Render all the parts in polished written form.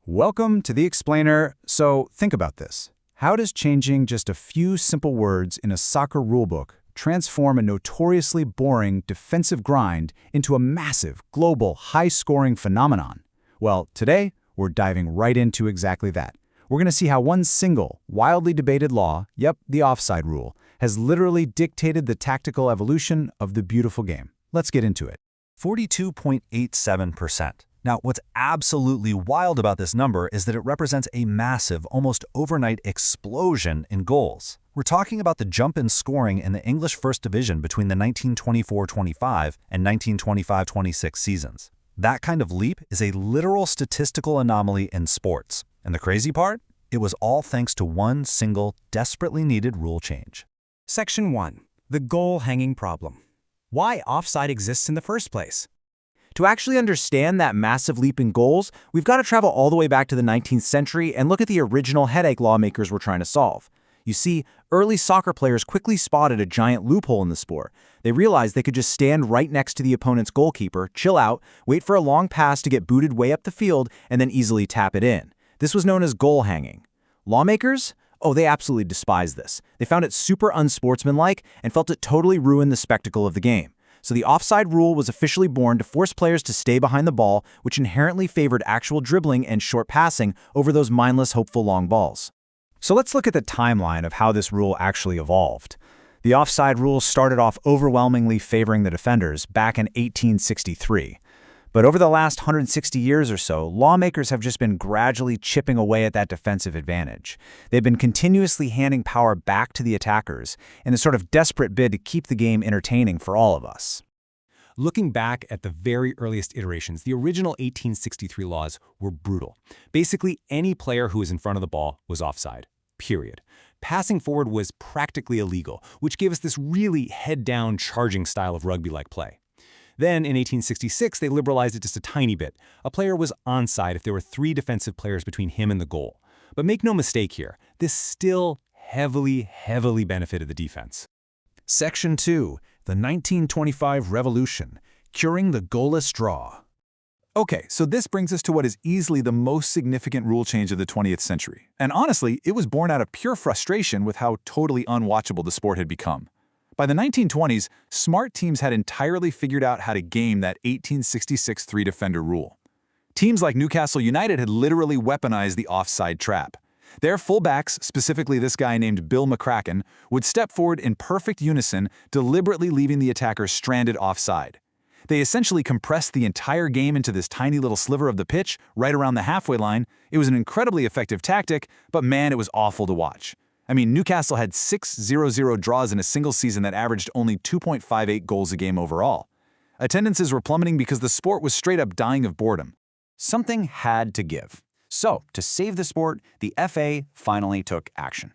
Welcome to the Explainer. So think about this. How does changing just a few simple words in a soccer rulebook transform a notoriously boring defensive grind into a massive, global, high-scoring phenomenon? Well, today, we're diving right into exactly that. We're going to see how one single, wildly debated law, the offside rule, has literally dictated the tactical evolution of the beautiful game. Let's get into it. 42.87%. Now, what's absolutely wild about this number is that it represents a massive, almost overnight explosion in goals. We're talking about the jump in scoring in the English First Division between the 1924-25 and 1925-26 seasons. That kind of leap is a literal statistical anomaly in sports. And the crazy part? It was all thanks to one single, desperately needed rule change. Section 1. The goal-hanging problem. Why offside exists in the first place. To actually understand that massive leap in goals, we've got to travel all the way back to the 19th century and look at the original headache lawmakers were trying to solve. You see, early soccer players quickly spotted a giant loophole in the sport. They realized they could just stand right next to the opponent's goalkeeper, chill out, wait for a long pass to get booted way up the field, and then easily tap it in. This was known as goal hanging. Lawmakers? Oh, they absolutely despised this. They found it super unsportsmanlike and felt it totally ruined the spectacle of the game. So the offside rule was officially born to force players to stay behind the ball, which inherently favored actual dribbling and short passing over those mindless, hopeful long balls. So let's look at the timeline of how this rule actually evolved. The offside rule started off overwhelmingly favoring the defenders back in 1863. But over the last 160 years or so, lawmakers have just been gradually chipping away at that defensive advantage. They've been continuously handing power back to the attackers in a sort of desperate bid to keep the game entertaining for all of us. Looking back at the very earliest iterations, the original 1863 laws were brutal. Basically, any player who was in front of the ball was offside, period. Passing forward was practically illegal, which gave us this really head-down charging style of rugby-like play. Then, in 1866, they liberalized it just a tiny bit. A player was onside if there were 3 defensive players between him and the goal. But make no mistake here, this still heavily benefited the defense. Section 2. The 1925 Revolution, Curing the Goalless Draw. Okay, so this brings us to what is easily the most significant rule change of the 20th century. And honestly, it was born out of pure frustration with how totally unwatchable the sport had become. By the 1920s, smart teams had entirely figured out how to game that 1866 three-defender rule. Teams like Newcastle United had literally weaponized the offside trap. Their fullbacks, specifically this guy named Bill McCracken, would step forward in perfect unison, deliberately leaving the attacker stranded offside. They essentially compressed the entire game into this tiny little sliver of the pitch, right around the halfway line. It was an incredibly effective tactic, but man, it was awful to watch. I mean, Newcastle had 6 0-0 draws in a single season that averaged only 2.58 goals a game overall. Attendances were plummeting because the sport was straight up dying of boredom. Something had to give. So, to save the sport, the FA finally took action.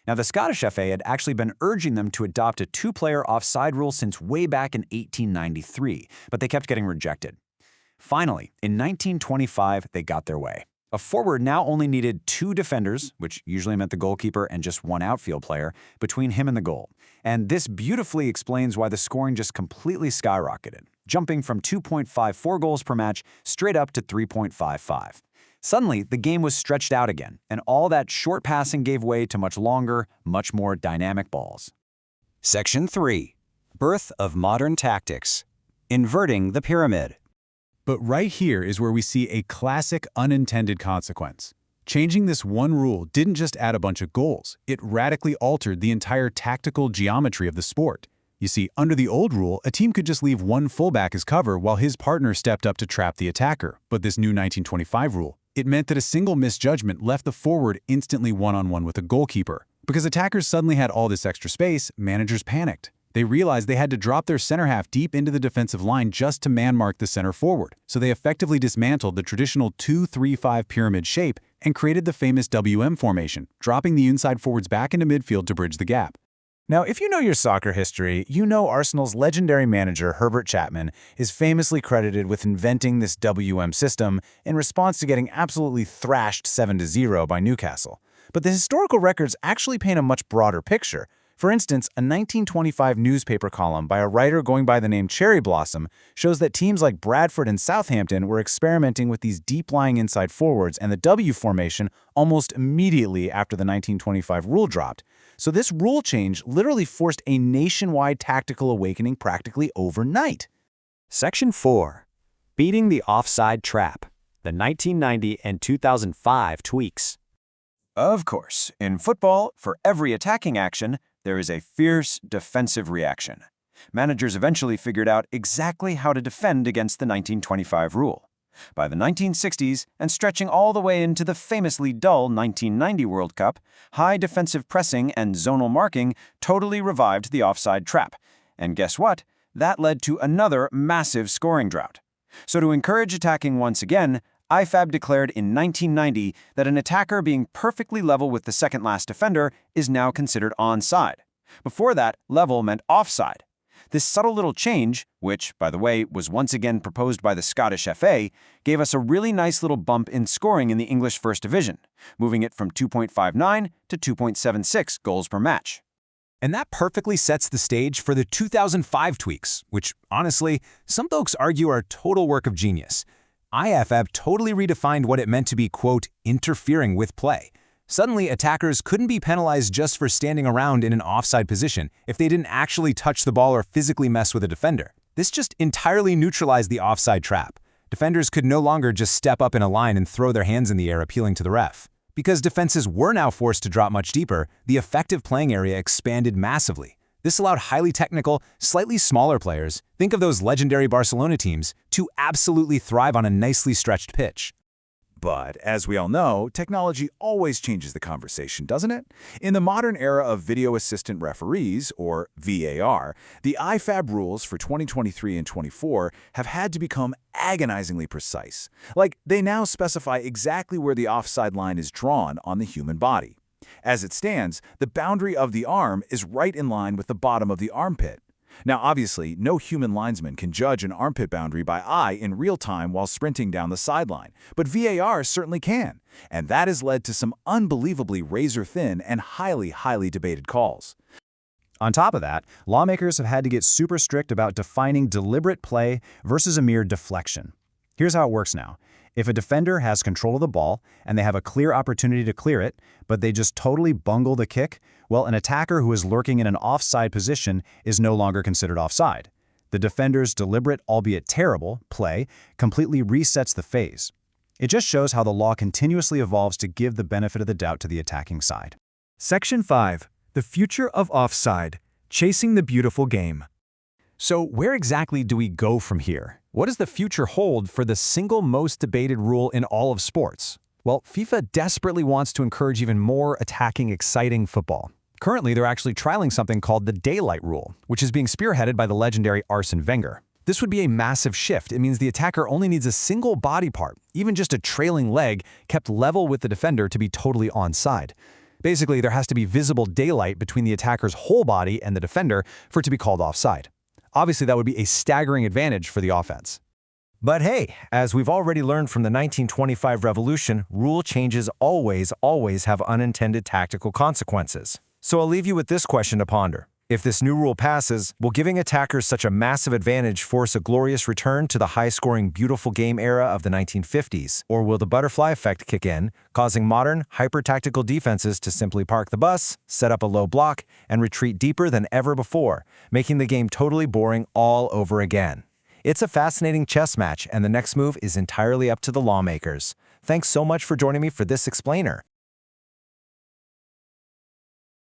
Now, the Scottish FA had actually been urging them to adopt a 2-player offside rule since way back in 1893, but they kept getting rejected. Finally, in 1925, they got their way. A forward now only needed 2 defenders, which usually meant the goalkeeper and just 1 outfield player, between him and the goal. And this beautifully explains why the scoring just completely skyrocketed, jumping from 2.54 goals per match straight up to 3.55. Suddenly, the game was stretched out again, and all that short passing gave way to much longer, much more dynamic balls. Section 3. Birth of Modern Tactics. Inverting the Pyramid. But right here is where we see a classic unintended consequence. Changing this one rule didn't just add a bunch of goals, it radically altered the entire tactical geometry of the sport. You see, under the old rule, a team could just leave one fullback as cover while his partner stepped up to trap the attacker. But this new 1925 rule, it meant that a single misjudgment left the forward instantly one-on-one with a goalkeeper. Because attackers suddenly had all this extra space, managers panicked. They realized they had to drop their center half deep into the defensive line just to man-mark the center forward. So they effectively dismantled the traditional 2-3-5 pyramid shape and created the famous WM formation, dropping the inside forwards back into midfield to bridge the gap. Now, if you know your soccer history, you know Arsenal's legendary manager, Herbert Chapman, is famously credited with inventing this WM system in response to getting absolutely thrashed 7-0 by Newcastle. But the historical records actually paint a much broader picture. For instance, a 1925 newspaper column by a writer going by the name Cherry Blossom shows that teams like Bradford and Southampton were experimenting with these deep-lying inside forwards and the W formation almost immediately after the 1925 rule dropped. So this rule change literally forced a nationwide tactical awakening practically overnight. Section 4. Beating the offside trap. The 1990 and 2005 tweaks. Of course, in football, for every attacking action, there is a fierce defensive reaction. Managers eventually figured out exactly how to defend against the 1925 rule. By the 1960s, and stretching all the way into the famously dull 1990 World Cup, high defensive pressing and zonal marking totally revived the offside trap. And guess what? That led to another massive scoring drought. So to encourage attacking once again, IFAB declared in 1990 that an attacker being perfectly level with the second-last defender is now considered onside. Before that, level meant offside. This subtle little change, which, by the way, was once again proposed by the Scottish FA, gave us a really nice little bump in scoring in the English First Division, moving it from 2.59 to 2.76 goals per match. And that perfectly sets the stage for the 2005 tweaks, which, honestly, some folks argue are a total work of genius. IFAB totally redefined what it meant to be, quote, interfering with play. Suddenly, attackers couldn't be penalized just for standing around in an offside position if they didn't actually touch the ball or physically mess with a defender. This just entirely neutralized the offside trap. Defenders could no longer just step up in a line and throw their hands in the air appealing to the ref. Because defenses were now forced to drop much deeper, the effective playing area expanded massively. This allowed highly technical, slightly smaller players, think of those legendary Barcelona teams, to absolutely thrive on a nicely stretched pitch. But, as we all know, technology always changes the conversation, doesn't it? In the modern era of video assistant referees, or VAR, the IFAB rules for 2023 and 24 have had to become agonizingly precise. Like, they now specify exactly where the offside line is drawn on the human body. As it stands, the boundary of the arm is right in line with the bottom of the armpit. Now, obviously, no human linesman can judge an armpit boundary by eye in real time while sprinting down the sideline, but VAR certainly can, and that has led to some unbelievably razor-thin and highly debated calls. On top of that, lawmakers have had to get super strict about defining deliberate play versus a mere deflection. Here's how it works now. If a defender has control of the ball and they have a clear opportunity to clear it, but they just totally bungle the kick, well, an attacker who is lurking in an offside position is no longer considered offside. The defender's deliberate, albeit terrible, play completely resets the phase. It just shows how the law continuously evolves to give the benefit of the doubt to the attacking side. Section 5. The Future of Offside. Chasing the Beautiful Game. So where exactly do we go from here? What does the future hold for the single most debated rule in all of sports? Well, FIFA desperately wants to encourage even more attacking, exciting football. Currently, they're actually trialing something called the daylight rule, which is being spearheaded by the legendary Arsene Wenger. This would be a massive shift. It means the attacker only needs a single body part, even just a trailing leg, kept level with the defender to be totally onside. Basically, there has to be visible daylight between the attacker's whole body and the defender for it to be called offside. Obviously, that would be a staggering advantage for the offense. But hey, as we've already learned from the 1925 revolution, rule changes always have unintended tactical consequences. So I'll leave you with this question to ponder. If this new rule passes, will giving attackers such a massive advantage force a glorious return to the high-scoring, beautiful game era of the 1950s? Or will the butterfly effect kick in, causing modern, hyper-tactical defenses to simply park the bus, set up a low block, and retreat deeper than ever before, making the game totally boring all over again? It's a fascinating chess match, and the next move is entirely up to the lawmakers. Thanks so much for joining me for this explainer.